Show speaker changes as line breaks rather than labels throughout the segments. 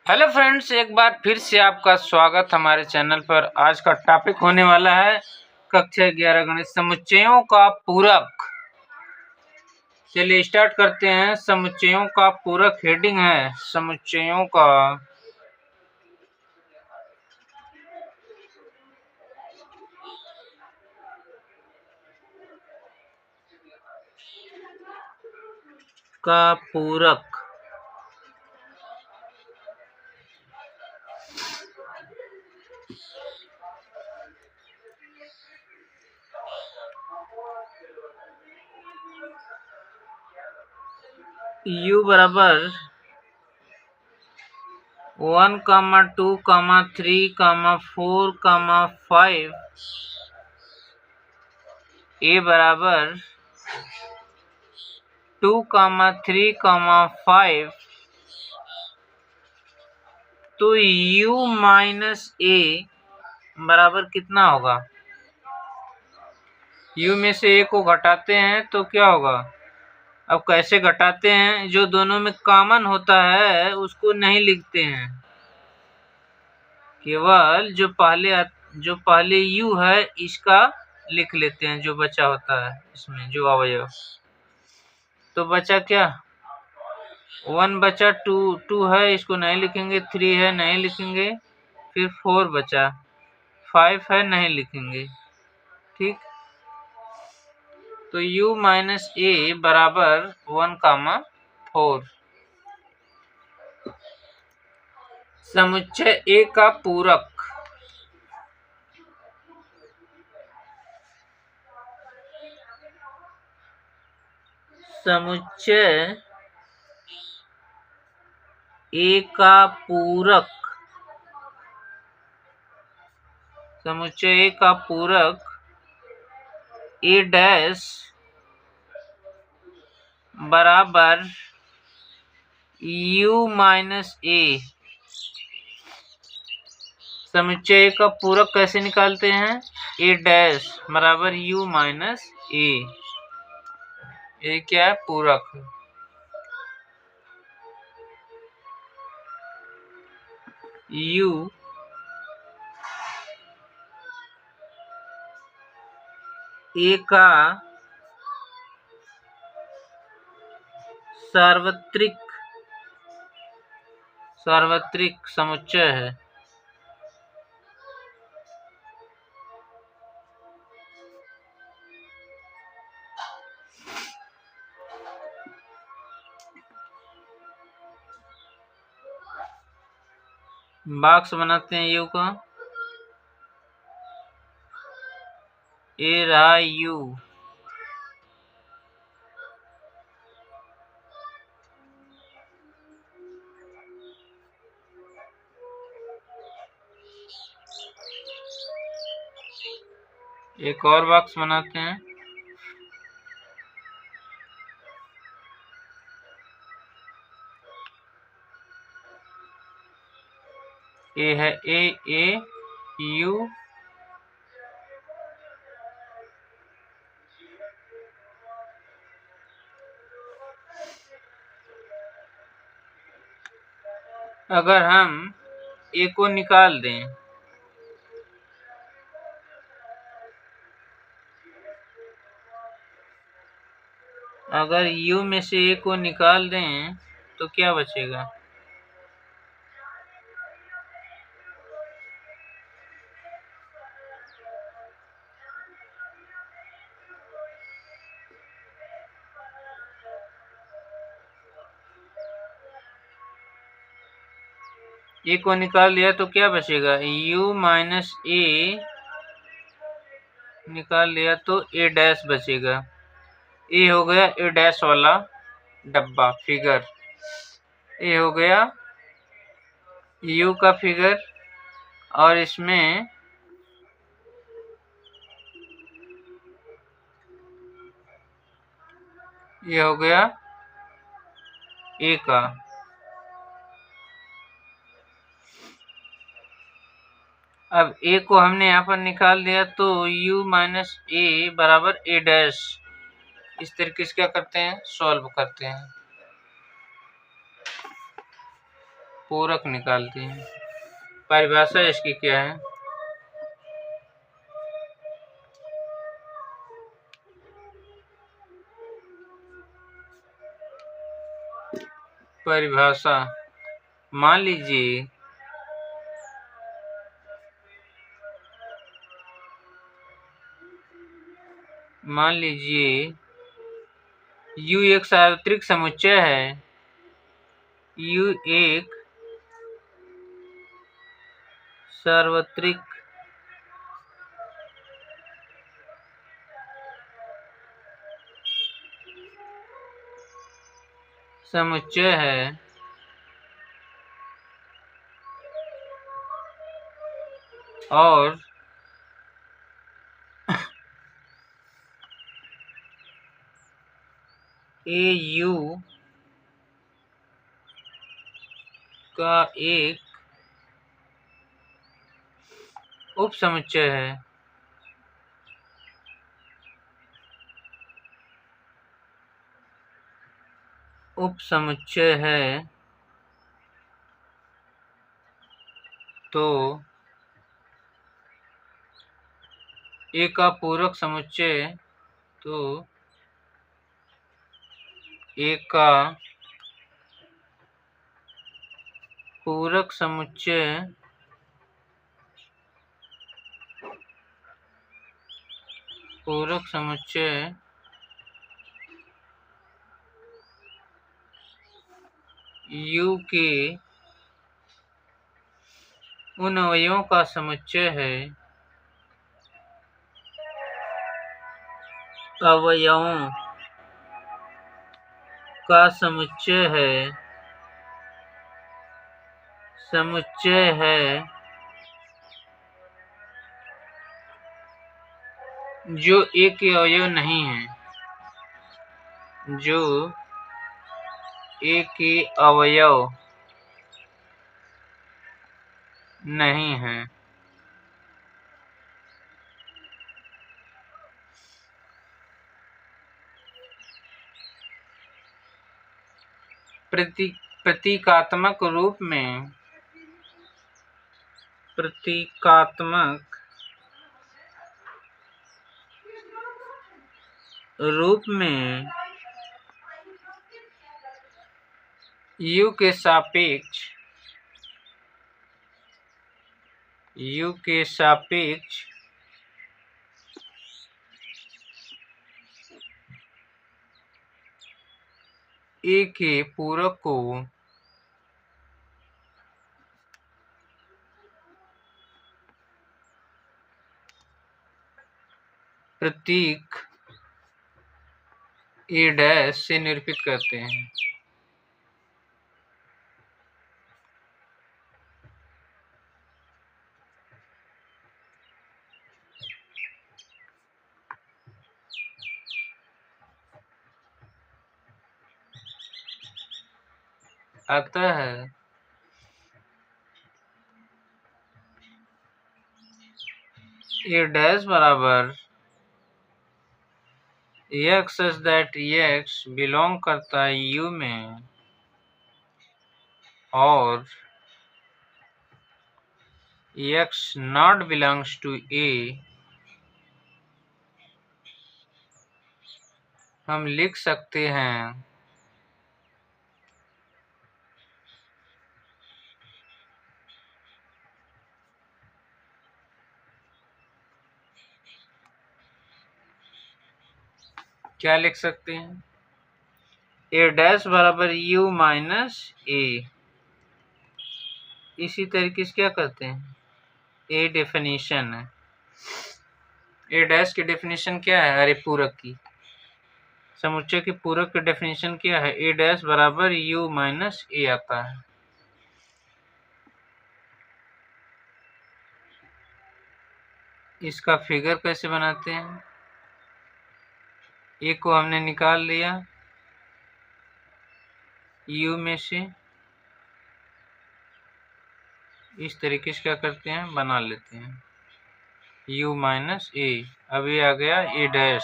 Hello friends, एक बार फिर से आपका स्वागत हमारे चैनल पर। आज का टॉपिक होने वाला है कक्षा 11 गणित समुच्चयों का पूरक। चलिए स्टार्ट करते हैं। समुच्चयों का पूरक हेडिंग है समुच्चयों का पूरक। u बराबर 1, 2, 3, 4, 5। a बराबर 2, 3, 5। तो u माइनस a बराबर कितना होगा? u में से a को घटाते हैं तो क्या होगा? अब कैसे घटाते हैं? जो दोनों में कॉमन होता है उसको नहीं लिखते हैं, केवल जो पहले u है इसका लिख लेते हैं, जो बचा होता है इसमें जो अवयव। तो बचा क्या? 1 बचा, 2 है इसको नहीं लिखेंगे, 3 है नहीं लिखेंगे, फिर 4 बचा, 5 है नहीं लिखेंगे। ठीक, तो u माइनस a बराबर 1, 4। समुच्चय A का पूरक। समुच्चय A का पूरक। समुच्चय A का पूरक A डैश बराबर u माइनस a। समुच्चय A का पूरक कैसे निकालते हैं? A डैश बराबर u माइनस a। ये क्या है? पूरक। u A का सार्वत्रिक समुच्चय है। बॉक्स बनाते हैं u का। A रहा u, एक और बॉक्स बनाते हैं। A है a u, अगर हम a को निकाल दें, अगर u में से a को निकाल दें तो क्या बचेगा? a को निकाल लिया तो क्या बचेगा? u माइनस a निकाल लिया तो a डैश बचेगा। a हो गया a डैश वाला डब्बा फिगर, a हो गया u का फिगर, और इसमें ये हो गया a का। अब a को हमने यहाँ पर निकाल दिया तो u माइनस a बराबर a डैश। इस तरीके से क्या करते हैं? सॉल्व करते हैं। पूरक निकालते हैं। परिभाषा इसकी क्या है? परिभाषा मान लीजिए U एक सार्वत्रिक समुच्चय है। U एक सार्वत्रिक समुच्चय है और AU का एक उप समुच्चय है। उप समुच्चय है तो A का पूरक समुच्चय तो A का पूरक समुच्चय U के उन अवयवों का समुच्चय है जो A के अवयव नहीं है, जो A के अवयव नहीं है। प्रतीकात्मक रूप में U के सापेक्ष A के पूरक को प्रतीक A' से निरूपित करते हैं। अतः A' बराबर X such that X belong करता है U में और X not belongs to A, हम लिख सकते हैं क्या लिख सकते हैं? A' बराबर U माइनस A। इसी तरीके से क्या करते हैं? A डेफिनेशन है। A' की डेफिनेशन क्या है? अरे पूरक की समुच्चय की पूरक की डेफिनेशन क्या है? A' बराबर U माइनस A आता है। इसका फिगर कैसे बनाते हैं? A को हमने निकाल लिया U में से, इस तरीके से क्या करते हैं? बना लेते हैं U माइनस A। अब ये आ गया A'।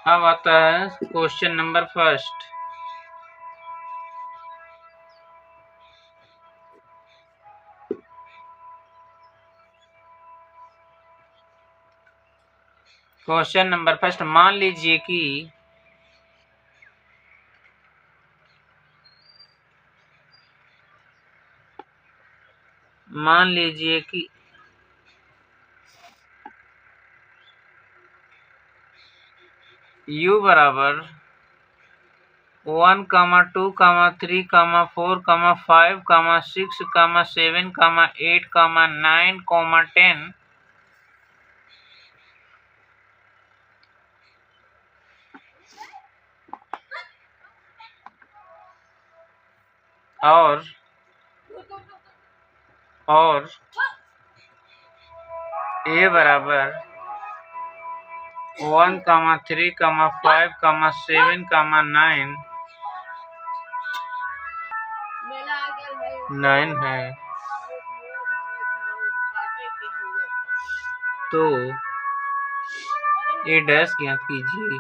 अब आता है question number first. Question number first, मान लीजिए कि u बराबर 1, 2, 3, 4, 5, 6, 7, 8, 9, 10 और a बराबर 1, 3, 5, 7, 9 है, तो a डैश ज्ञात कीजिए।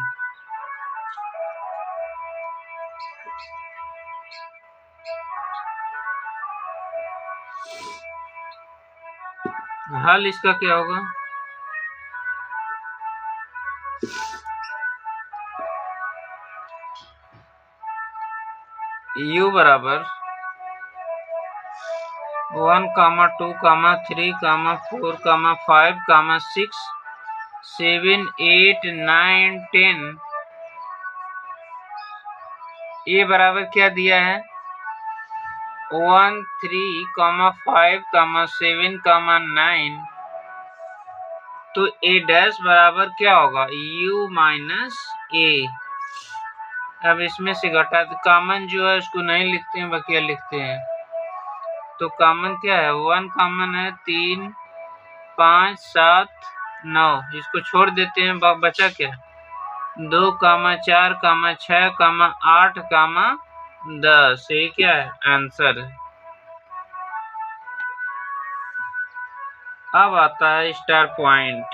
हल इसका क्या होगा? u बराबर 1, 2, 3, 4, 5, 6, 7, 8, 9, 10 ये बराबर क्या दिया है? 1, 3, 5, 7, 9, तो a डैश बराबर क्या होगा? u minus a। अब इसमें से घटा, कॉमन जो है उसको नहीं लिखते हैं, बकिया लिखते हैं। तो कॉमन क्या है? 1 कॉमन है, 3, 5, 7, 9, इसको छोड़ देते हैं, बचा क्या? 2, 4, 6, 8, 10, ये क्या है? आंसर है। अब आता है स्टार पॉइंट।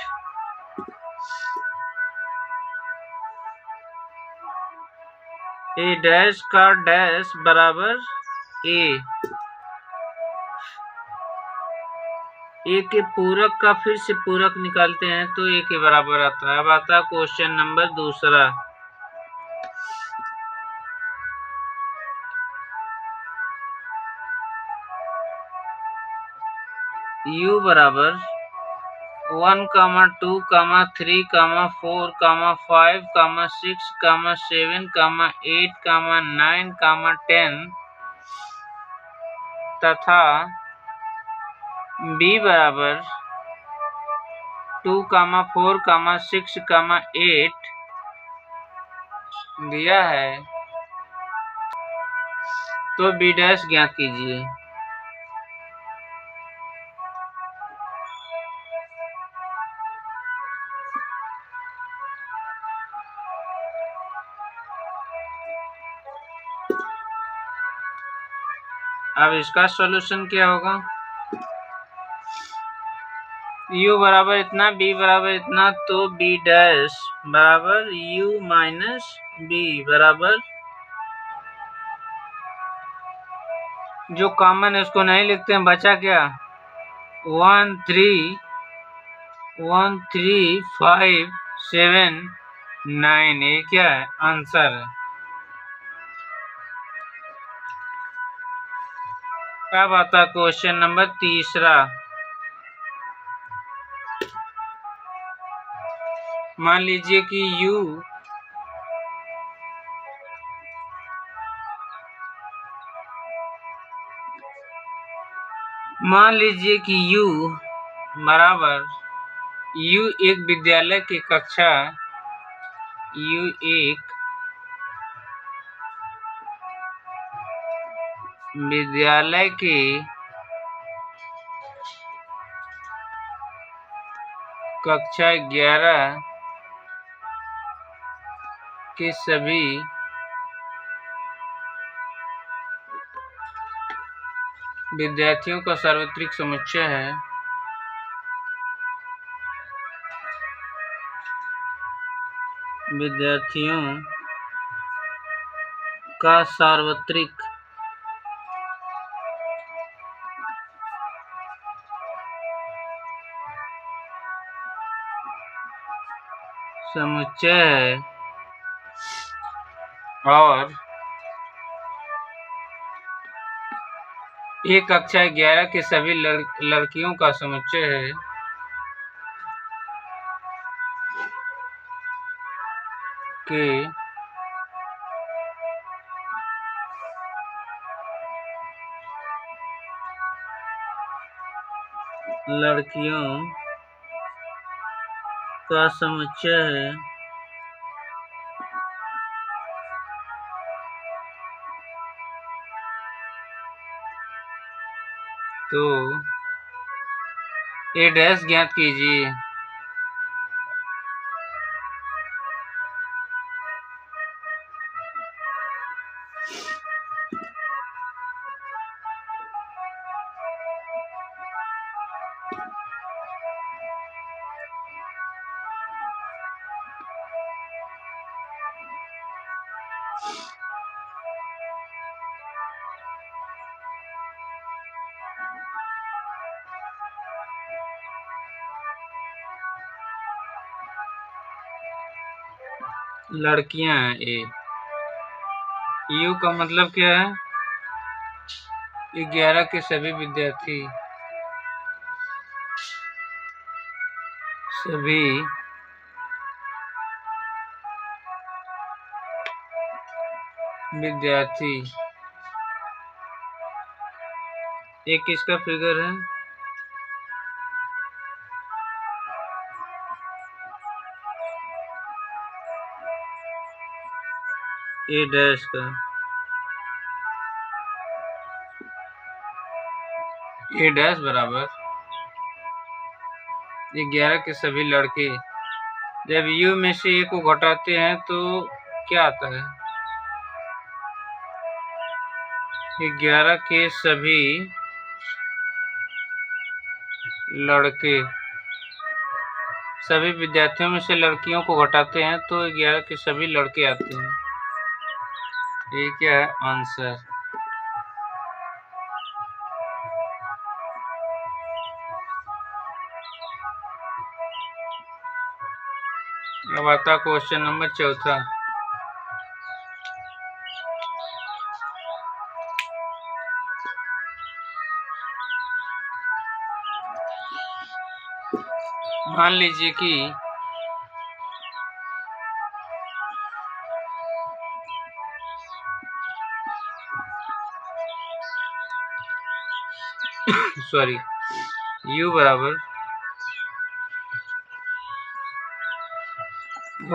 ए डैश का डैश बराबर ए के पूरक का फिर से पूरक निकालते हैं तो ए के बराबर आता है। अब आता है क्वेश्चन नंबर दूसरा। u बराबर 1, 2, 3, 4, 5, 6, 7, 8, 9, 10 तथा b बराबर 2, 4, 6, 8 दिया है, तो b डैश ज्ञात कीजिए। अब इसका सॉल्यूशन क्या होगा? u बराबर इतना, b बराबर इतना, तो b डैश बराबर u माइनस b बराबर, जो कॉमन है उसको नहीं लिखते हैं, बचा क्या? 1, 3, 5, 7, 9, ये क्या है? आंसर है। अब आता क्वेश्चन नंबर तीसरा। मान लीजिए कि u बराबर एक विद्यालय की कक्षा, एक विद्यालय की कक्षा 11 के सभी विद्यार्थियों का सार्वत्रिक समुच्चय है। विद्यार्थियों का सार्वत्रिक समुच्चय है और एक कक्षा 11 के सभी लड़कियों का समुच्चय है कि लड़कियों का समुच्चय है तो ए डैश ज्ञात कीजिए। लड़कियां हैं ए। यू का मतलब क्या है? 11 के सभी विद्यार्थी एक किसका फिगर है? ए डैश का। ए डैश बराबर 11 के सभी लड़के। जब यू में से ए को घटाते हैं तो क्या आता है? 11 के सभी लड़के। सभी विद्यार्थियों में से लड़कियों को घटाते हैं तो 11 के सभी लड़के आते हैं। ये क्या है आंसर? अब आता क्वेश्चन नंबर 4। मान लीजिए कि सॉरी u बराबर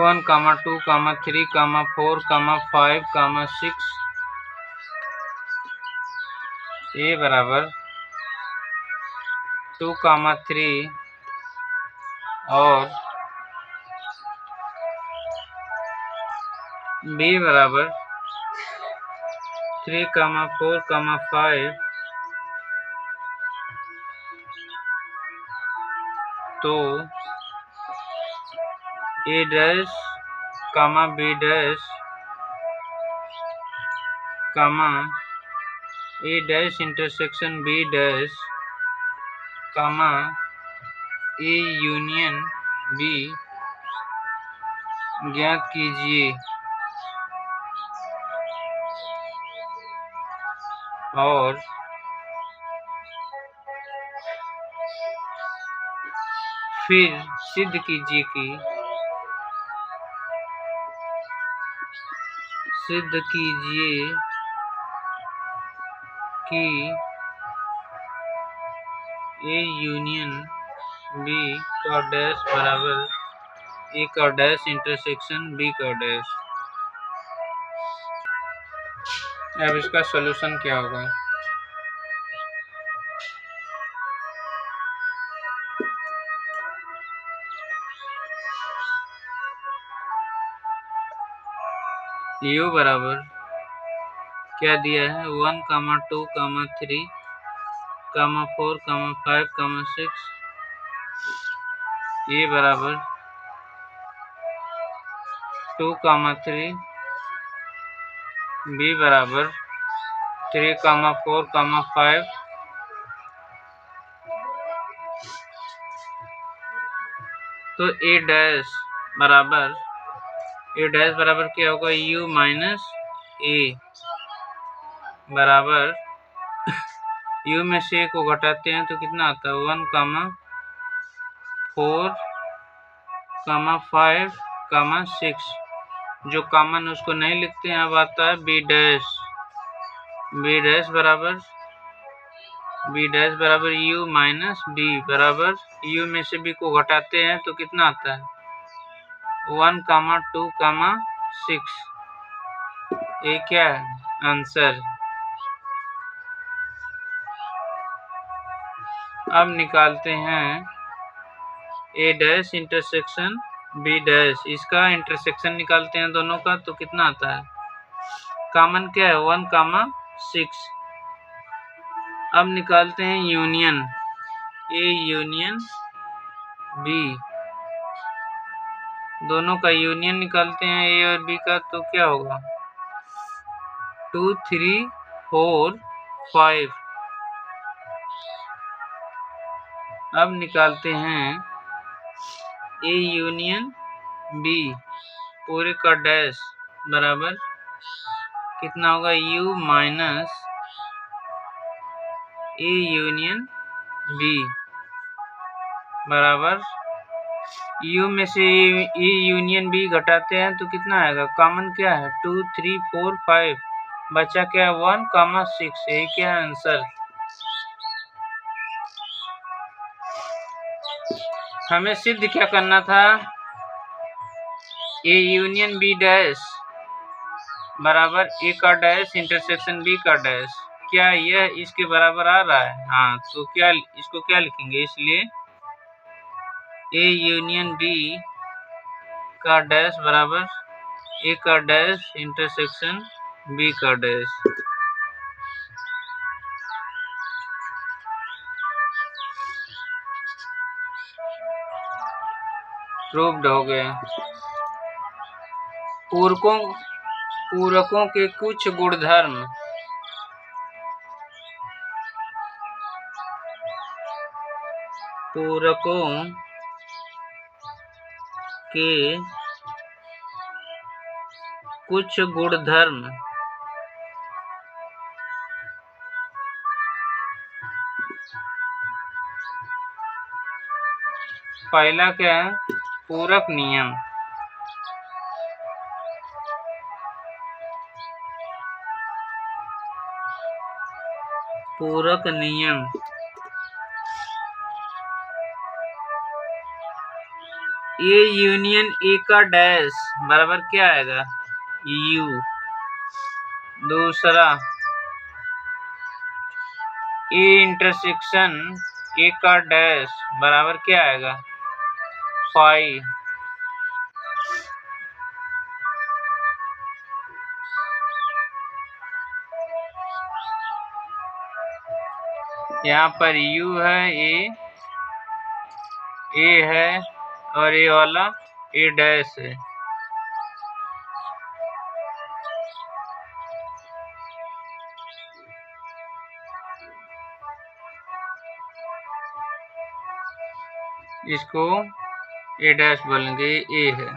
1, 2, 3, 4, 5, 6, a बराबर 2, 3 और b बराबर 3, 4, 5 तो a dash b dash a dash intersection b dash a union b ज्ञात कीजिए और फिर सिद्ध कीजिए कि a यूनियन b का डैश बराबर a का डैश इंटरसेक्शन b का डैश। अब इसका सॉल्यूशन क्या होगा? u बराबर क्या दिया है? 1, 2, 3, 4, 5, 6 a बराबर 2,3 बी बराबर 3,4,5 तो ए डैश बराबर क्या होगा, u माइनस ए बराबर u में से a को घटाते हैं तो कितना आता है 1,4,5,6 जो कॉमन उसको नहीं लिखते हैं। अब आता है बी डैश बराबर u माइनस b बराबर u में से b को घटाते हैं तो कितना आता है 1,2,6। ये क्या है आंसर। अब निकालते हैं a dash intersection b dash, इसका इंटरसेक्शन निकालते हैं दोनों का तो कितना आता है, कॉमन क्या है 1,6। अब निकालते हैं यूनियन a यूनियन b, दोनों का यूनियन निकालते हैं a और b का तो क्या होगा 2, 3, 4, 5। अब निकालते हैं a यूनियन b पूरे का डैश बराबर कितना होगा u minus a union b बराबर u में से a यूनियन b घटाते हैं तो कितना आएगा, कॉमन क्या है 2, 3, 4, 5 बचा क्या है 1,6। यही क्या है आंसर। हमें सिद्ध क्या करना था, a यूनियन b डैश बराबर a का डैश इंटरसेक्शन b का डैश, क्या यह इसके बराबर आ रहा है, हाँ तो क्या इसको क्या लिखेंगे, इसलिए a यूनियन b का डैश बराबर a का डैश इंटरसेक्शन b का डैश। प्रूव्ड हो गया। पूरकों के कुछ गुणधर्म पहला क्या है पूरक नियम, ए यूनियन ए का डैश बराबर क्या आएगा u, दूसरा ए इंटरसेक्शन ए का डैश बराबर क्या आएगा 5। यहाँ पर u है, a है और ये वाला a डैश है। इसको a डैश बोलेंगे, a है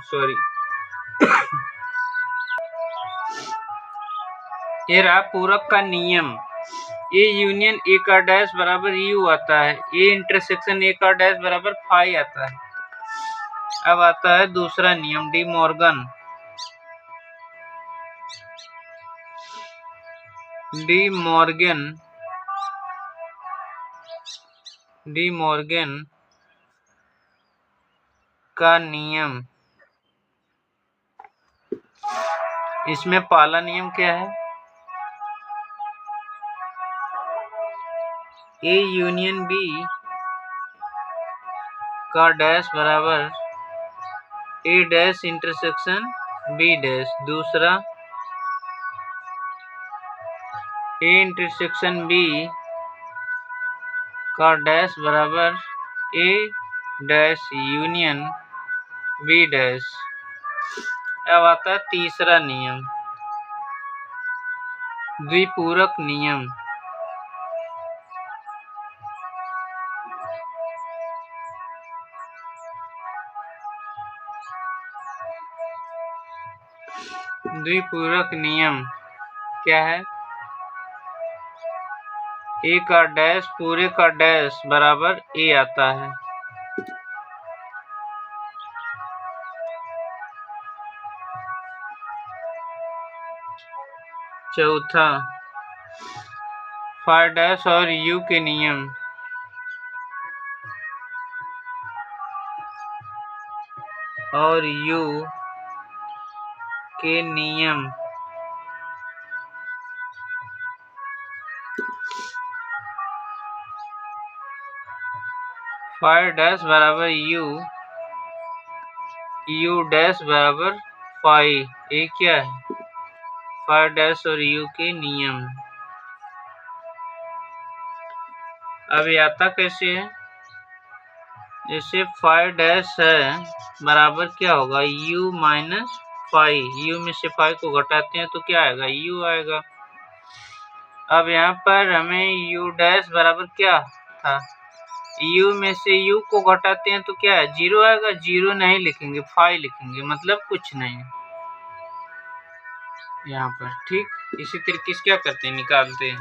सॉरी। ये रहा पूरक का नियम, ए यूनियन ए का डैश बराबर u आता है, ए इंटरसेक्शन ए का डैश बराबर 5 आता है। अब आता है दूसरा नियम डी मॉर्गन का नियम। इसमें पहला नियम क्या है, ए यूनियन बी का डैश बराबर ए डैश इंटरसेक्शन बी डैश, दूसरा ए इंटरसेक्शन बी का डैश बराबर ए डैश यूनियन बी डैश। अब आता है तीसरा नियम, द्विपूरक नियम। द्विपूरक नियम क्या है? ए का डैश पूरे का डैश बराबर ए आता है। चौथा, फाई डैश और यू के नियम। और यू के नियम। फाई डैश बराबर यू, यू डैश बराबर फाई। ये क्या है? फाई डैश और यू के नियम। अब ये आता कैसे है? जैसे फाई डैश है बराबर क्या होगा? You minus phi. यू में से फाई को घटाते हैं तो क्या आएगा? यू आएगा। अब यहाँ पर हमें यू डैश बराबर क्या था? यू में से यू को घटाते हैं तो क्या है? जीरो आएगा। जीरो नहीं लिखेंगे, फाई लिखेंगे, मतलब कुछ नहीं यहाँ पर। ठीक, इसी तरीके से क्या करते हैं? निकालते हैं।